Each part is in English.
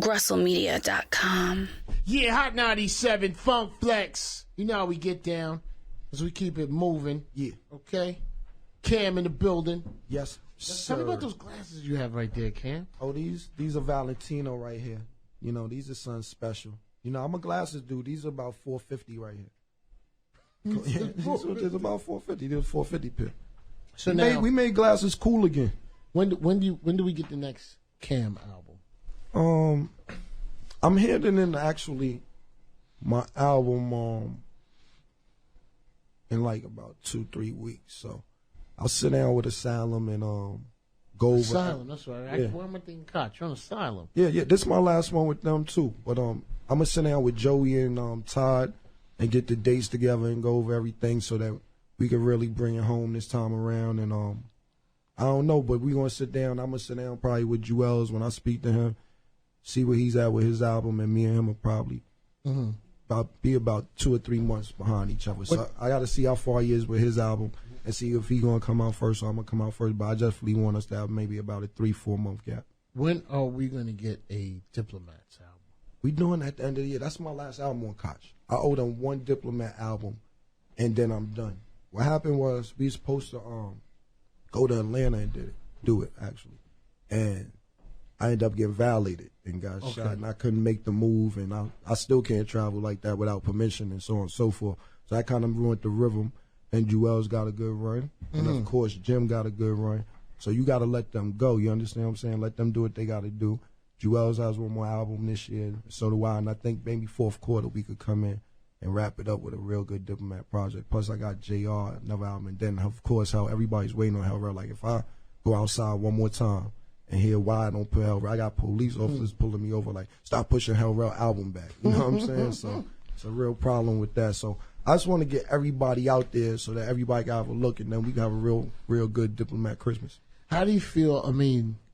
GrussellMedia.com. Yeah, Hot 97, Funk Flex. You know how we get down as we keep it moving. Yeah. Okay? Cam in the building. Yes, sir. Tell me about those glasses you have right there, Cam. Oh, these are Valentino right here. You know, these are something special. You know, I'm a glasses dude. These are about $450 right here. It's about $450. These are $450 pair. So we made glasses cool again. When do we get the next Cam album? I'm handing in actually my album in like about 2-3 weeks. So I'll sit down with Asylum and go over. Asylum, that's right. Yeah. Why am I thinking Koch? You're on Asylum. Yeah. This is my last one with them too. But I'm gonna sit down with Joey and Todd and get the dates together and go over everything so that we can really bring it home this time around. And I don't know, but we're gonna sit down. I'm gonna sit down probably with Joel's when I speak to him, see where he's at with his album, and me and him will probably be about 2 or 3 months behind each other. So I got to see how far he is with his album and see if he's gonna come out first or I'm gonna come out first. But I definitely want us to have maybe about a 3-4 month gap. When are we gonna get a Diplomats album? We doing that at the end of the year. That's my last album on Koch. I owe them one Diplomat album, and then I'm done. What happened was we was supposed to go to Atlanta and do it actually, and I ended up getting violated and got shot, and I couldn't make the move, and I still can't travel like that without permission and so on and so forth. So I kind of ruined the rhythm, and Joel's got a good run, and of course Jim got a good run. So you got to let them go. You understand what I'm saying? Let them do what they got to do. Joel's has one more album this year, so do I, and I think maybe fourth quarter we could come in and wrap it up with a real good Diplomat project. Plus I got JR, another album, and then of course how everybody's waiting on Hell Rel. Like if I go outside one more time and hear why I don't put Hell Rel, I got police officers pulling me over like, stop pushing Hell Rel album back. You know what I'm saying? So it's a real problem with that. So I just want to get everybody out there so that everybody can have a look, and then we can have a real good Diplomat Christmas. How do you feel,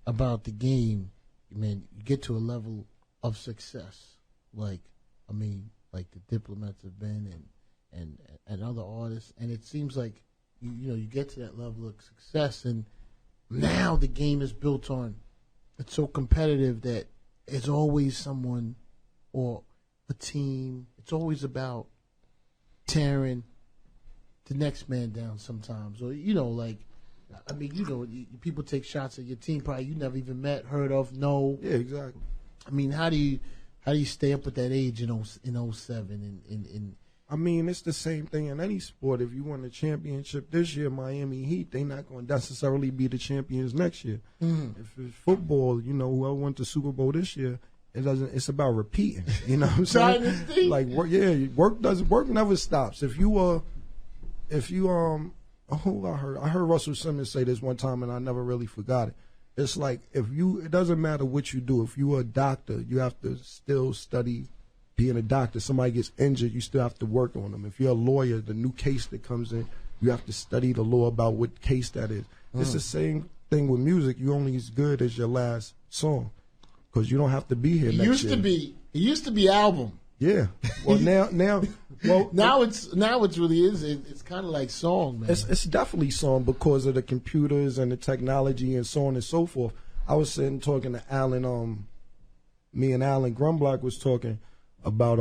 about the game? You get to a level of success, like the Diplomats have been and other artists, and it seems like you get to that level of success, and now the game is built on, it's so competitive that it's always someone or a team. It's always about tearing the next man down sometimes, or people take shots at your team probably you never even met, heard of, know. Yeah, exactly. How do you stay up at that age in 07 it's the same thing in any sport. If you won the championship this year, Miami Heat, they're not going to necessarily be the champions next year. If it's football, whoever won the Super Bowl this year, it's about repeating. You know what I'm saying? Like work never stops. I heard Russell Simmons say this one time, and I never really forgot it. It's like it doesn't matter what you do. If you're a doctor, you have to still study being a doctor. Somebody gets injured, you still have to work on them. If you're a lawyer, the new case that comes in, you have to study the law about what case that is. It's the same thing with music. You're only as good as your last song, because you don't have to be here next year. It used to be album. Yeah. Well, now it's really is. It's kind of like song, man. It's definitely song because of the computers and the technology and so on and so forth. I was sitting talking to Alan. Me and Alan Grumblack was talking about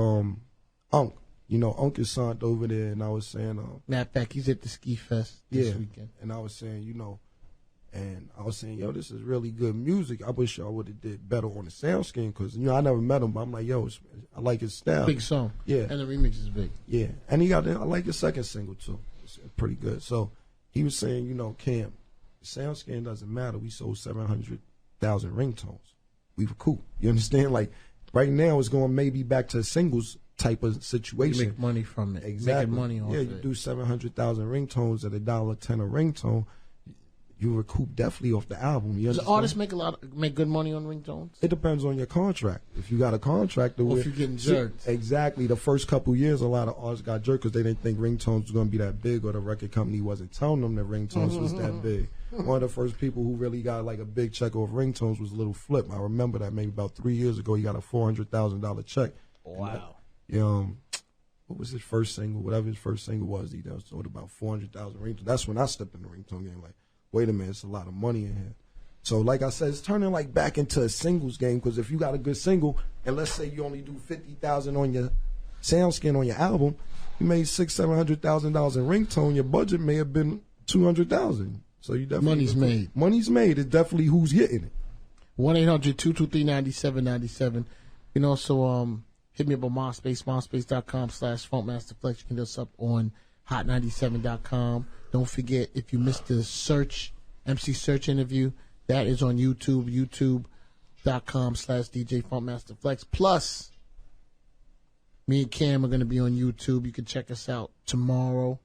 Unk. Unk is signed over there, and I was saying matter of fact, he's at the Ski Fest this weekend. And I was saying, yo, this is really good music. I wish y'all would have did better on the sound skin, because I never met him, but I'm like, yo, I like his style. Big song. Yeah. And the remix is big. Yeah. And I like his second single too. It's pretty good. So he was saying, Cam, the sound skin doesn't matter. We sold 700,000 ringtones. We were cool. You understand? Like right now it's going maybe back to a singles type of situation. You make money from it. Exactly. Making money off it. Yeah, you do 700,000 ringtones at $1.10 a ringtone. You recoup definitely off the album. Does artists make good money on ringtones? It depends on your contract. If you got a contract, or if you're getting jerked. Exactly. The first couple years, a lot of artists got jerked because they didn't think ringtones was going to be that big, or the record company wasn't telling them that ringtones was that big. One of the first people who really got like a big check off ringtones was Little Flip. I remember that maybe about 3 years ago. He got a $400,000 check. Wow. What was his first single? Whatever his first single was, he sold about 400,000 ringtones. That's when I stepped in the ringtone game. Like, wait a minute, it's a lot of money in here. So like I said, it's turning like back into a singles game, because if you got a good single, and let's say you only do 50,000 on your sound skin on your album, you made $600,000-$700,000 in ringtone. Your budget may have been 200,000. So you definitely money's made. Money's made. It's definitely who's getting it. 1-800-223-9797. You can also hit me up on MySpace, myspace.com/funkmasterflex. You can hit us up on hot97.com. Don't forget, if you missed the MC search interview, that is on YouTube, youtube.com/DJ Funkmasterflex. Plus, me and Cam are going to be on YouTube. You can check us out tomorrow.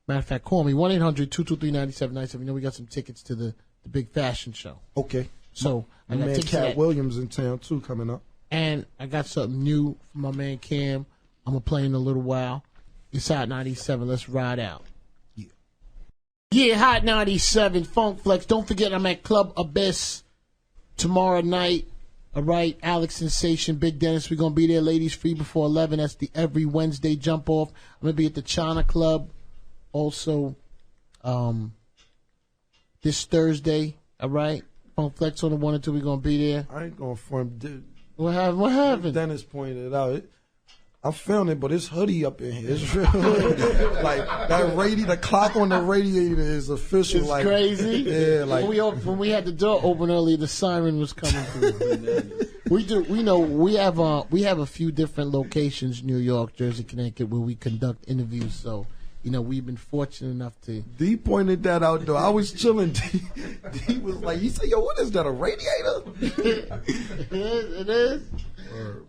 Matter of fact, call me, 1-800-223-9797. You know we got some tickets to the big fashion show. Okay. So my I got man Cat Williams in town too coming up. And I got something new from my man Cam. I'm going to play in a little while. It's Hot 97. Let's ride out. Yeah, Hot 97, Funk Flex. Don't forget, I'm at Club Abyss tomorrow night. All right, Alex Sensation, Big Dennis. We're going to be there. Ladies free before 11. That's the every Wednesday jump off. I'm going to be at the China Club also this Thursday. All right, Funk Flex on the 1 and 2. We're going to be there. I ain't going to form. What happened? Dennis pointed out. I found it, but it's hoodie up in here. It's real hoodie. Like that the clock on the radiator is official. It's like crazy. Yeah, like when we had the door open earlier, the siren was coming through. We have a few different locations: New York, Jersey, Connecticut, where we conduct interviews. So, we've been fortunate enough to. D pointed that out though. I was chilling. D was like, he said, "Yo, what is that? A radiator?" It is.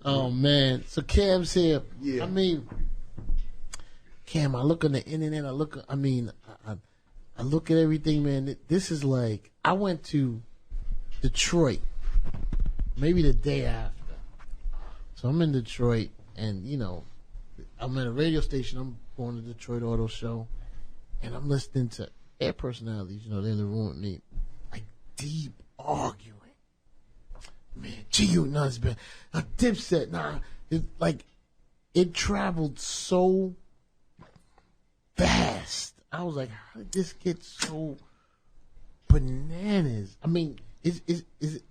Oh man! So Cam's here. Yeah. I mean, Cam, I look on the internet. I look at everything, man. This is like, I went to Detroit, maybe the day after. So I'm in Detroit, and I'm at a radio station. I'm going to Detroit Auto Show, and I'm listening to air personalities. They're in the room with me, like deep arguing. Man, G.U. Nuns, man. A Dipset, it traveled so fast. I was like, how did this get so bananas? I mean, is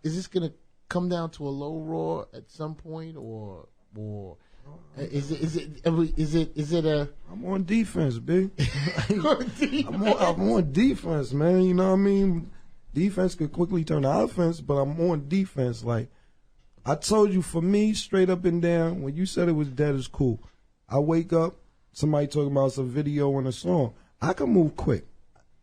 this gonna come down to a low roar at some point, or is it a? I'm on defense, big. I'm on defense, man. You know what I mean? Defense could quickly turn to offense, but I'm on defense. Like I told you, for me, straight up and down, when you said it was dead, it's cool. I wake up, somebody talking about some video and a song. I can move quick.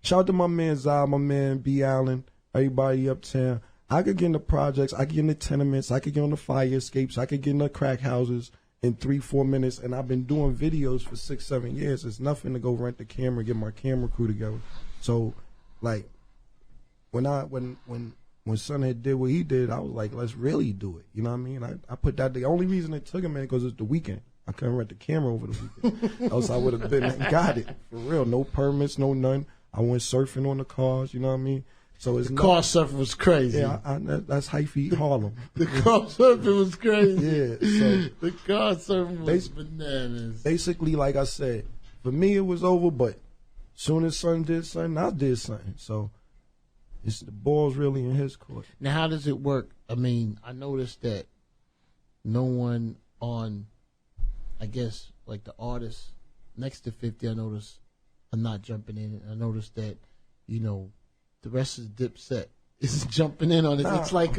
Shout out to my man Zai, my man B. Allen, everybody uptown. I could get in the projects, I could get in the tenements, I could get on the fire escapes, I could get in the crack houses in 3-4 minutes, and I've been doing videos for 6-7 years. It's nothing to go rent the camera, get my camera crew together. So, like, when Son had did what he did, I was like, let's really do it. You know what I mean? I put that. The only reason it took him, man, because it's the weekend. I couldn't rent the camera over the weekend. Else I would have been and got it for real. No permits, no none. I went surfing on the cars. You know what I mean? So it's the car surfing was crazy. Yeah, that's hyphy Harlem. The car surfing was crazy. Yeah, so the car surfing was bananas. Basically, like I said, for me it was over. But soon as Son did something, I did something. So. The ball's really in his court. Now, how does it work? I mean, I noticed that no one on, I guess, like the artists next to 50, I noticed are not jumping in. I noticed that, the rest of the Dipset isn't jumping in on it. It's like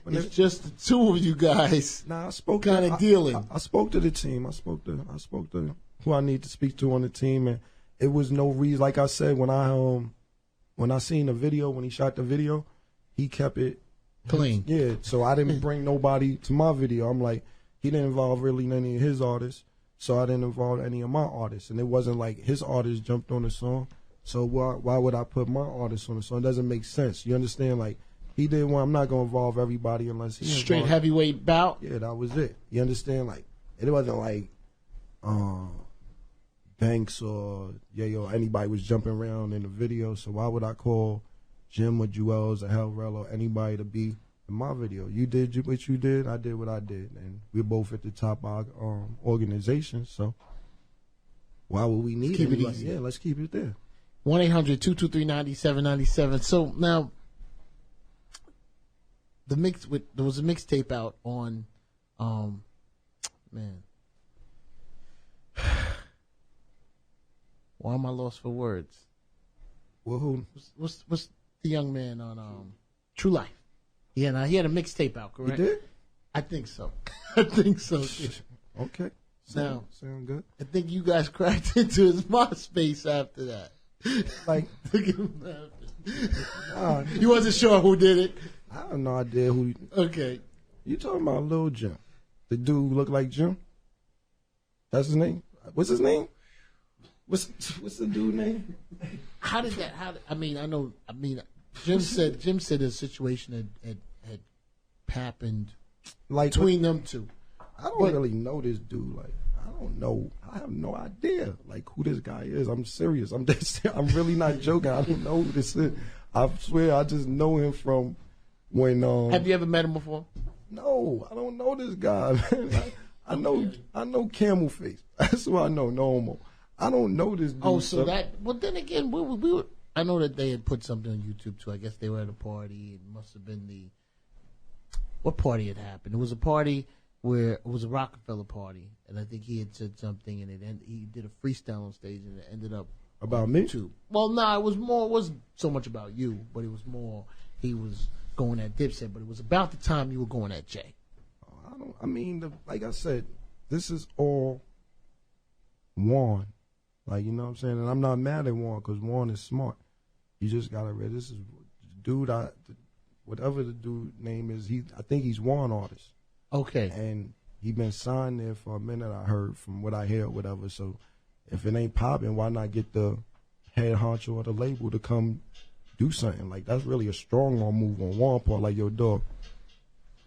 it's just the two of you guys. I spoke kind of dealing. I spoke to the team. I spoke to who I need to speak to on the team, and it was no reason. Like I said, when I seen the video, when he shot the video, he kept it clean. Yeah, so I didn't bring nobody to my video. I'm like, he didn't involve really any of his artists, so I didn't involve any of my artists. And it wasn't like his artist jumped on the song, so why would I put my artist on the song? It doesn't make sense. You understand? Like, he didn't want, I'm not going to involve everybody unless he straight involved. Heavyweight bout? Yeah, that was it. You understand? Like, it wasn't like Banks or anybody was jumping around in the video, so why would I call Jim or Jewels or Hellrell or anybody to be in my video? You did what you did, I did what I did, and we're both at the top of our organization, so why would we need keep it like, easy. yeah, let's keep it there. 1-800-223-9797. So now, there was a mixtape out on, man. Why am I lost for words? Well, who? What's the young man on True Life? Yeah, he had a mixtape out, correct? He did? I think so. I think so. Too. Okay. Sound good. I think you guys cracked into his MySpace after that. Like, look at him laughing. You wasn't sure who did it. I have no idea who. Okay. You talking about Lil Jim? The dude who look like Jim? That's his name. What's his name? What's the dude name? How did that? Jim said the situation had happened like between them two. I don't really know this dude. Like, I don't know. I have no idea like who this guy is. I'm serious. I'm really not joking. I don't know who this is. I swear I just know him from when. Have you ever met him before? No, I don't know this guy, man. I know Camel Face. That's what I know. No homo. I don't know this dude. Oh, so that. Well, then again, we were. I know that they had put something on YouTube too. I guess they were at a party. It must have been what party had happened? It was a party where it was a Rockefeller party, and I think he had said something, and he did a freestyle on stage, and it ended up about me too. Well, no, it wasn't so much about you, but it was more he was going at Dipset, but it was about the time you were going at Jay. Like I said, this is all Juan. Like, you know what I'm saying? And I'm not mad at Juan because Juan is smart. You just got to read. This is dude, whatever the dude name is, I think he's Juan artist. Okay. And he been signed there for a minute, I heard, from what I hear or whatever. So if it ain't popping, why not get the head honcho of the label to come do something? Like, that's really a strong arm move on Juan part. Like, yo, dog,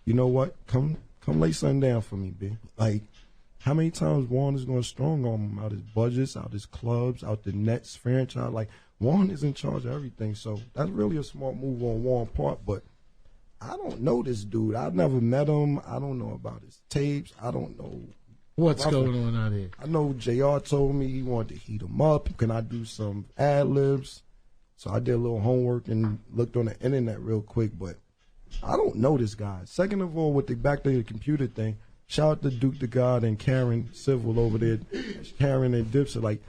you know what? Come lay something down for me, B. Like, how many times Juan is going to strong arm him out his budgets, out his clubs, out the Nets franchise? Like, Juan is in charge of everything. So that's really a smart move on Juan's part. But I don't know this dude. I've never met him. I don't know about his tapes. I don't know what's going on out here. I know JR told me he wanted to heat him up. Can I do some ad-libs? So I did a little homework and looked on the internet real quick. But I don't know this guy. Second of all, with the back to the computer thing, shout out to Duke the God and Karen Civil over there. Karen and Dipset, like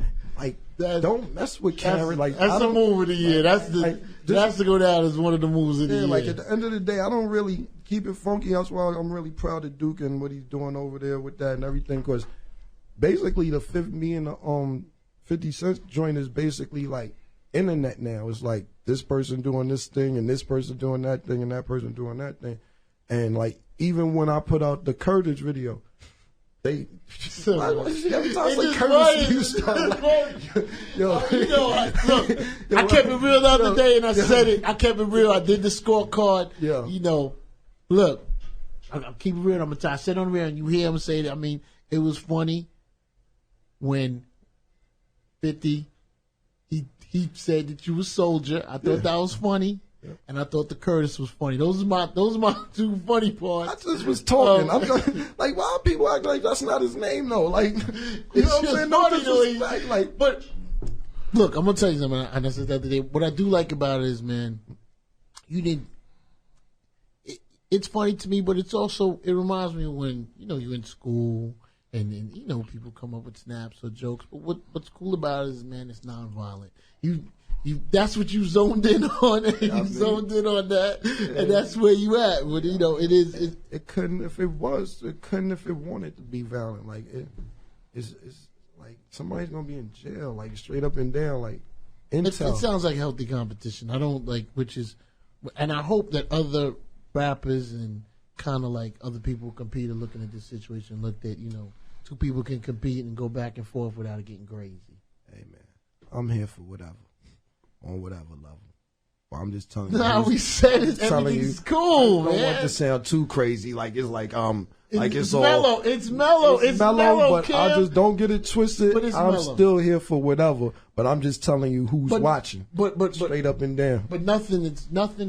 don't mess with Karen. That's the move of the year. That's to go down as one of the moves of the year. Like, at the end of the day, I don't really keep it funky. That's why I'm really proud of Duke and what he's doing over there with that and everything. Because basically, me and the 50 Cent joint is basically like internet now. It's like this person doing this thing and this person doing that thing and that person doing that thing. And like, even when I put out the Curtis video, every time it's like Curtis, you start I kept it real the other day and I said it. I kept it real. I did the scorecard. Yeah. You know, look, I'll keep it real. I said on the radio and you hear him say that. I mean, it was funny when 50, he said that you were soldier. I thought that was funny. Yeah. And I thought the Curtis was funny. Those are my two funny parts. I just was talking. I'm like, why are people acting like that's not his name though? Like, you know what I'm saying? No disrespect. Like, but look, I'm gonna tell you something. And I said the other day. What I do like about it is, man, it's funny to me, but it reminds me of when you're in school and people come up with snaps or jokes. But what's cool about it is, man, it's nonviolent. That's what you zoned in on, and you zoned in on that, and that's where you at. But it couldn't if it wanted to be violent. Like it's like somebody's gonna be in jail, like straight up and down, like intel. It sounds like healthy competition. I don't like, and I hope that other rappers and kind of like other people compete are looking at this situation, looked at two people can compete and go back and forth without it getting crazy. Hey man, I'm here for whatever. On whatever level. Well, I'm just telling you. Nah, we said it. Everything's cool, man. I don't want to sound too crazy. Like it's like it's mellow. It's mellow. It's mellow. But Cam. I just don't get it twisted. I'm mellow. Still here for whatever. But I'm just telling you who's watching. But straight up and down. But nothing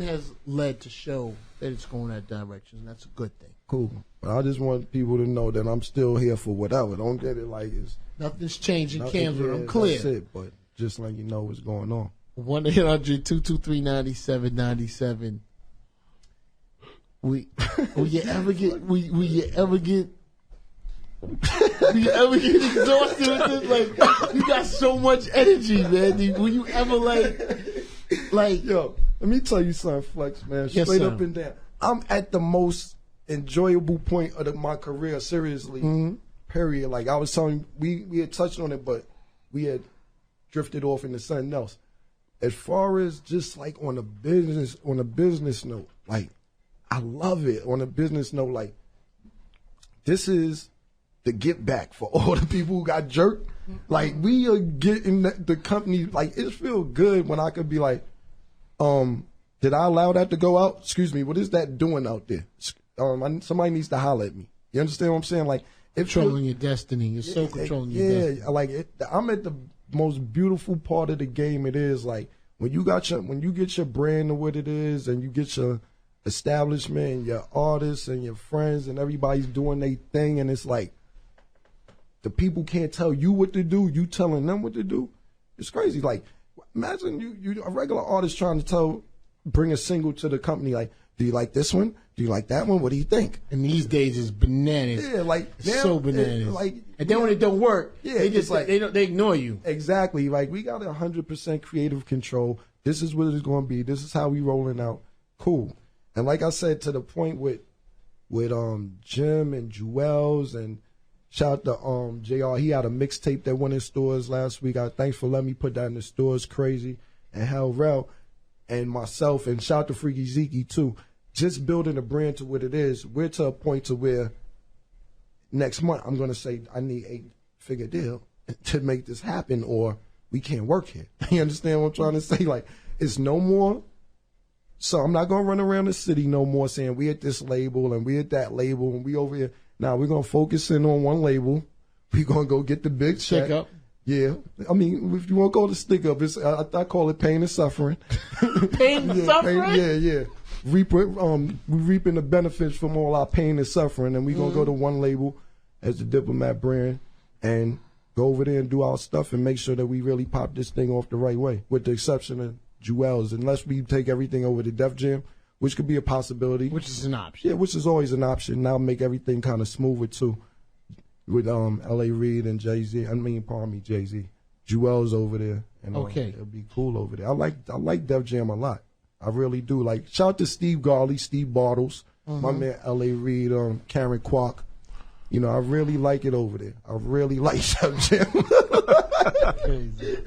has led to show that it's going that direction. That's a good thing. Cool. But I just want people to know that I'm still here for whatever. Don't get it like it's nothing's changing. Cam's I'm clear. That's it. But just like you know what's going on. 1-800-223-9797. will you ever get exhausted with this? Like, you got so much energy, man. Will you ever like yo, let me tell you something, Flex, man. Yes, Straight sir. up and down. I'm at the most enjoyable point of my career, seriously. Period. Like I was telling you, we had touched on it, but we had drifted off into something else. As far as just like on a business note, like I love it. On a business note, like this is the get back for all the people who got jerked. Like we are getting the company, like it feels good when I could be like, did I allow that to go out? Excuse me, what is that doing out there? Somebody needs to holler at me. You understand what I'm saying? Like, controlling your destiny. You're so controlling your destiny. Yeah, like I'm at the most beautiful part of the game. It is like when you get your brand to what it is, and you get your establishment, and your artists, and your friends, and everybody's doing their thing, and it's like the people can't tell you what to do. You telling them what to do. It's crazy. Like imagine you a regular artist trying to bring a single to the company. Like, do you like this one? Do you like that one? What do you think? And these days it's bananas. Yeah, like it's so bananas. And then when it don't work, they just like they ignore you. Exactly. Like we got 100% creative control. This is what it's going to be. This is how we rolling out. Cool. And like I said, to the point with Jim and Jewels, and shout out to JR. He had a mixtape that went in stores last week. Thanks for letting me put that in the stores. Crazy. And Hell Rel and myself, and shout out to Freaky Zeke too. Just building a brand to what it is. We're to a point to where next month I'm going to say I need a 8-figure deal to make this happen, or we can't work here. You understand what I'm trying to say? Like, it's no more. So I'm not going to run around the city no more saying we at this label and we at that label and we over here. Now we're going to focus in on one label. We're going to go get the big check. Stick up. Yeah. I mean, if you want to call it stick up, I call it pain and suffering. Pain and suffering? Yeah. We reaping the benefits from all our pain and suffering, and we're going to go to one label as the Diplomat brand and go over there and do our stuff and make sure that we really pop this thing off the right way, with the exception of Jewels, unless we take everything over to Def Jam, which could be a possibility. Which is an option. Yeah, which is always an option. Now make everything kind of smoother too, with L.A. Reid and Jay-Z. Pardon me, Jay-Z. Jewels over there. And, okay. It'll be cool over there. I like Def Jam a lot. I really do. Like, shout out to Steve Garley, Steve Bartles, my man L.A. Reid, Karen Kwok. You know, I really like it over there. I really like Def Jam. Crazy.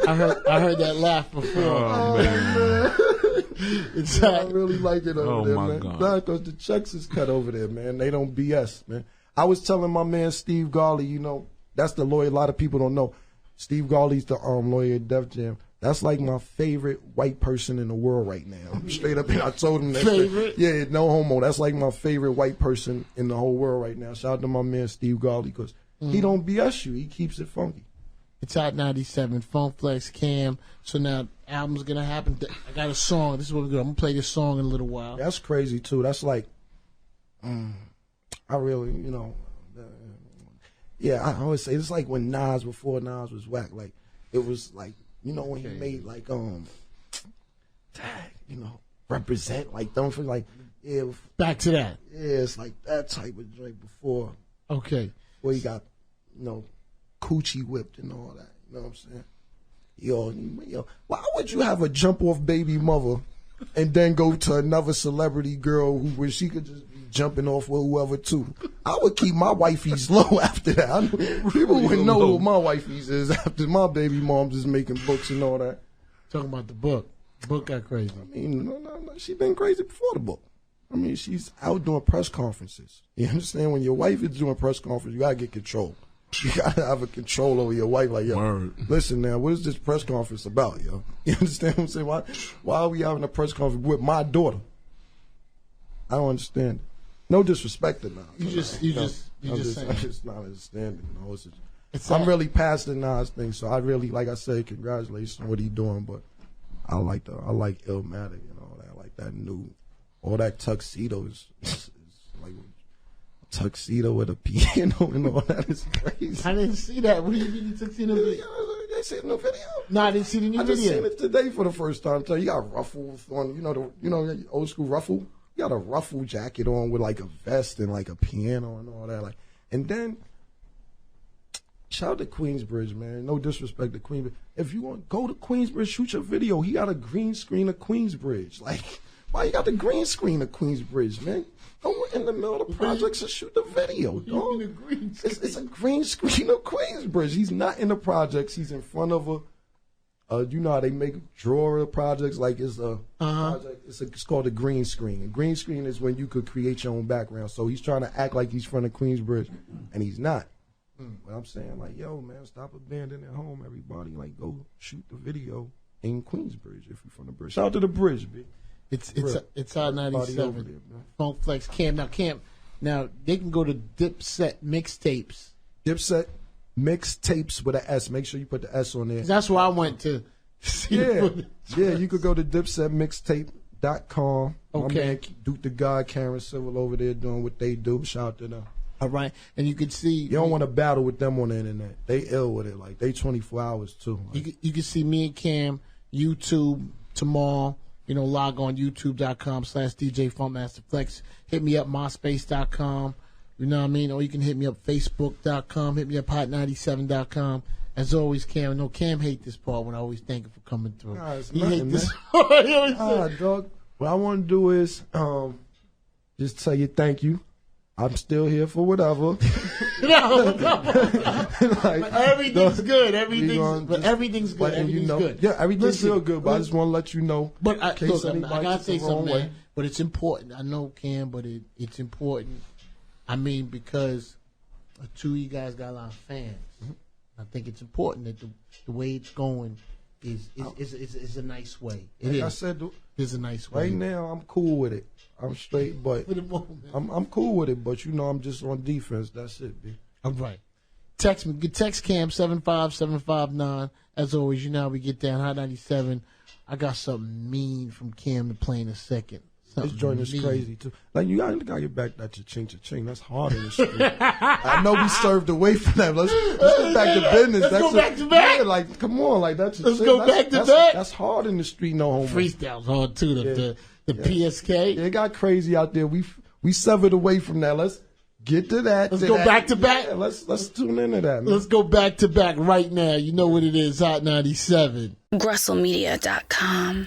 I heard that laugh before. Oh, man. I really like it over there, man. Because the checks is cut over there, man. They don't BS, man. I was telling my man Steve Garley, you know, that's the lawyer a lot of people don't know. Steve Garley's the lawyer at Def Jam. That's like my favorite white person in the world right now. Straight up, and I told him that. Favorite? Yeah, no homo. That's like my favorite white person in the whole world right now. Shout out to my man Steve Garley, because he don't BS you. He keeps it funky. It's Hot 97, Phone Flex, Cam. So now album's gonna happen. I got a song. This is what we're doing. I'm gonna play this song in a little while. That's crazy too. That's like, I really, you know, yeah. I always say it's like when Nas, before Nas was whack. Like it was like, you know, when he made like you know, represent, like don't feel like, yeah. Back to that. Yeah, it's like that type of joint before. Okay. Where he got, you know, coochie whipped and all that. You know what I'm saying? Yo, why would you have a jump off baby mother and then go to another celebrity girl where she could just be jumping off with whoever too? I would keep my wifeys low after that. People wouldn't know who my wifeys is after my baby mom's is making books and all that. Talking about the book. The book got crazy. I mean, no, she been crazy before the book. I mean, she's out doing press conferences. You understand? When your wife is doing press conference, you gotta get control. You gotta have a control over your wife. Like, yo, listen now, what is this press conference about, yo? You understand what I'm saying? Why are we having a press conference with my daughter? I don't understand it. No disrespect to Nas. I'm just not understanding. You know, I'm really past the Nas thing, so I really, like I say, congratulations on what he's doing. But I like Illmatic and all that. I like that new, all that tuxedo is like. Tuxedo with a piano and all that is crazy. I didn't see that. What do you mean the tuxedo? ain't seen no video. No, I didn't see the new I just video. seen it today for the first time. So you got ruffles on, the old school ruffle. You got a ruffle jacket on with like a vest and like a piano and all that. Like, and then shout out to Queensbridge, man. No disrespect to Queensbridge. If you want go to Queensbridge, shoot your video. He got a green screen of Queensbridge. Like, why you got the green screen of Queensbridge, man? Go in the middle of the projects and shoot the video, dog. It's a green screen of Queensbridge. He's not in the projects. He's in front of you know how they make drawer projects, like it's a project. It's called a green screen. A green screen is when you could create your own background. So he's trying to act like he's in front of Queensbridge, and he's not. But I'm saying, like, yo, man, stop abandoning home, everybody. Like, go shoot the video in Queensbridge if you're from the bridge. Shout out to the bridge, B. It's our 97. Funk Flex Cam. Now they can go to Dipset mixtapes. Dipset mixtapes with an S. Make sure you put the S on there. That's where I went to see yeah, you could go to dipsetmixtape.com. Okay. My man Duke the God, Karen Civil over there doing what they do. Shout out to them. All right. And you can see. You don't want to battle with them on the internet. They ill with it. Like, they 24 hours too. Like, you can see me and Cam, YouTube tomorrow. Log on youtube.com/DJ Funkmaster Flex. Hit me up, myspace.com. You know what I mean? Or you can hit me up, facebook.com. Hit me up, hot97.com. As always, Cam. I know Cam hate this part when I always thank him for coming through. Nah, it's he nothing, hate this man. Dog. What I want to do is just tell you thank you. I'm still here for whatever. No. Like, everything's good. Everything's good. Everything's good. Yeah, everything's still good, but I just want to let you know. But I gotta say something, man. But it's important. I know, Cam, but it's important. I mean, because two of you guys got a lot of fans. Mm-hmm. I think it's important that the way it's going is a nice way. I said, it's a nice way. Right now, I'm cool with it. I'm straight, but for the moment. I'm cool with it. But I'm just on defense. That's it, B. All right. Text me. Text Cam 75759. As always, you know how we get down. Hot 97. I got something mean from Cam to play in a second. This joint is crazy too. Like, you gotta get back that cha-ching. That's hard in the street. I know we served away from that. Let's get back to business. Let's go back to back. Yeah, like, come on, like that's. Let's go back to back. That's hard in the street, no homo. Freestyle's hard too. The PSK. Yeah, it got crazy out there. We severed away from that. Let's get to that. Let's go back to back. Yeah, let's tune into that, man. Let's go back to back right now. You know what it is, Hot 97. GrussellMedia.com